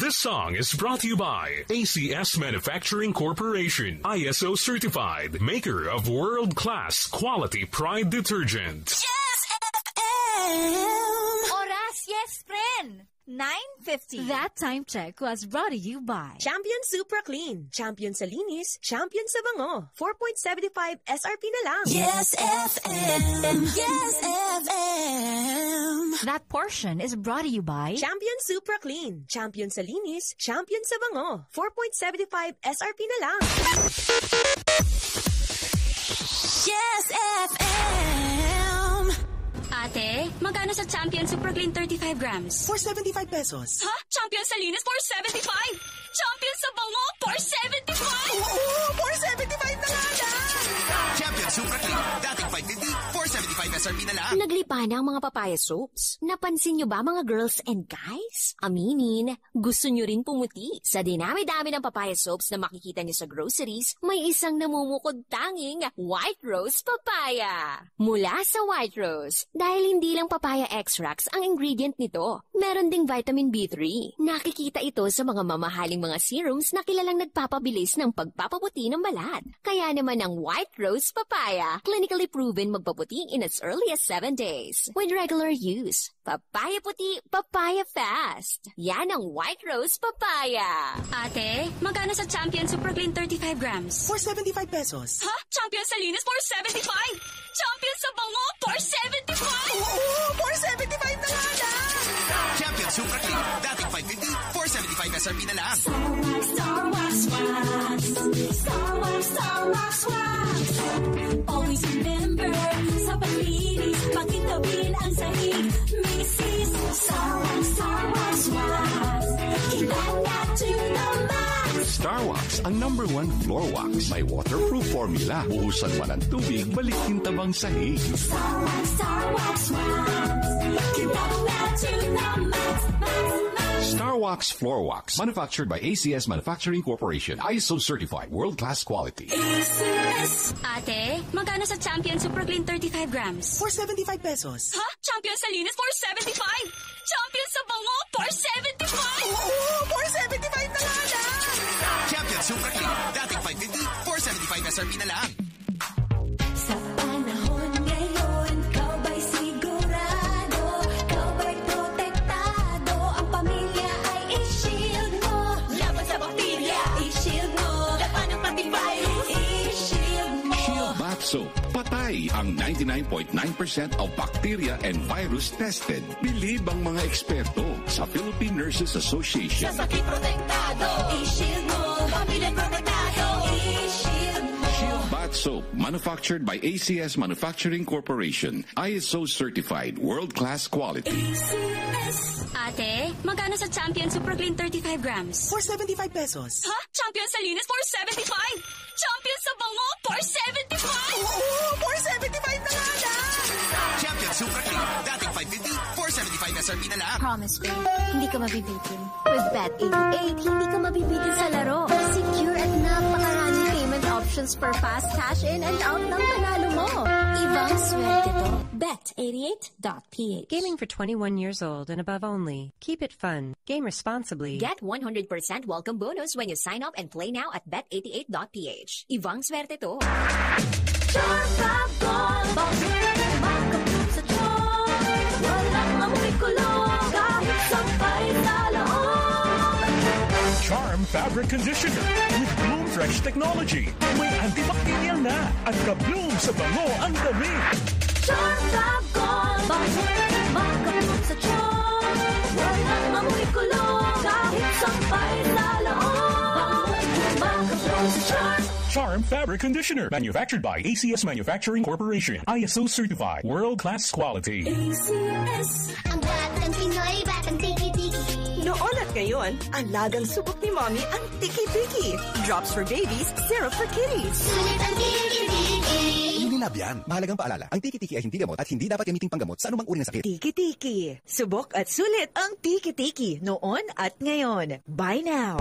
This song is brought to you by ACS Manufacturing Corporation, ISO certified, maker of world-class quality Pride detergent. Yes, FM! Oras, yes, friend! 9:50. That time check was brought to you by Champion Supra Clean, Champion sa linis, Champion sa bango. 4.75 SRP na lang. Yes, FM! Yes, FM! That portion is brought to you by Champion Supra Clean, Champion sa linis, Champion sa bango. 4.75 SRP na lang. Yes, FM! Ate, magkano sa Champion Super Clean 35 grams? 475 pesos. Ha? Champion sa linis, 475! Champion sa bango, 475! Oo, 475 na nga lang! Champion Super Clean, dating 550, 475 SRP na lang. Naglipa na ang mga papaya soaps. Napansin nyo ba mga girls and guys? Aminin, gusto nyo rin pumuti. Sa dinami-dami ng papaya soaps na makikita nyo sa groceries, may isang namumukod tanging White Rose Papaya. Mula sa White Rose, dahil hindi lang papaya extracts ang ingredient nito, meron ding vitamin B3. Nakikita ito sa mga mamahaling mga serums na kilalang nagpapabilis ng pagpapaputi ng balat. Kaya naman ang White Rose Papaya, clinically proven magpaputi in as early as 7 days. With regular use, papaya puti, papaya fast. Yan ang White Rose Papaya. Ate, magkano sa Champion Super Clean 35 grams? 475 pesos. Ha? Champion sa linis, 475! Champion sa bango, 475! Oo, 475 na nga lang! Champion Super Clean, dating 550, 475 SRP na lang. Star Wax, always remember, sa paglinis, pakintabin ang sahig, Mrs. Star Wax, kailangan to the max. Star Wax, ang #1 floor wax. May waterproof formula. Buhusan man ang tubig, balikin tabang sahig. Star Wax, kailangan to the max. Star Wax Floor Wax, manufactured by ACS Manufacturing Corporation, ISO certified, world-class quality. ACS. Ate, magkano sa Champion Super Clean 35 grams? 475 pesos. Ha? Champion sa linis, 475! Champion sa bango, 475! Oo, 475 na nga lang! Champion Super Clean, dating 550, 475 SRP na lang. Sa panahon ngayon, kau ba'y sigurado? Kau ba'y protektado? Ang pamilya ay i-shield mo. Laban sa bakterya, i-shield mo. Laban ng pati virus, i-shield mo. Shield Bath Soap. Patay ang 99.9% of bacteria and virus tested. Bilib ang mga eksperto sa Philippine Nurses Association. Sa sakit protektado, i-shield mo. Pamilya protektado, i-shield mo. Shield Bath Soap, manufactured by ACS Manufacturing Corporation, ISO certified, world-class quality. ACS. Ate, magkano sa Champion Super Clean 35 grams? 475 pesos. Ha? Champion sa linis, 475! Champion sa bango, 475! Oo, 475 na nga lang! Champion Super Clean, dating 550, 475 SRP na lang. Promise babe, hindi ka mabibitin. With Bet88, hindi ka mabibitin sa laro. Secure at napakaraming payment options for fast cash in and out ng panalo mo. Ibang swerte to. Bet88.ph. Gaming for 21 years old and above only. Keep it fun. Game responsibly. Get 100% welcome bonus when you sign up and play now at bet88.ph. Ibang swerte to. Makapit sa tiyan, walang amoy kulong, kahit sampay sa loob. Charm Fabric Conditioner with Bloom Fresh Technology. May antibacterial na at ka-bloom sa bango ang dami. Charm Fab Gold, makapit sa tiyan, walang amoy kulong, kahit sampay sa loob. Makapit sa tiyan. Charm Fabric Conditioner, manufactured by ACS Manufacturing Corporation, ISO certified, world-class quality. ACS. Ang batang Pinoy, batang tiki-tiki. Noon at ngayon, ang lagang subok ni Mommy ang tiki-tiki. Drops for babies, syrup for kitties. Sulit ang tiki-tiki. Hindi lab yan. Mahalagang paalala, ang tiki-tiki ay hindi gamot at hindi dapat gamiting panggamot sa anumang uri ng sakit. Tiki-tiki. Subok at sulit ang tiki-tiki noon at ngayon. Buy now.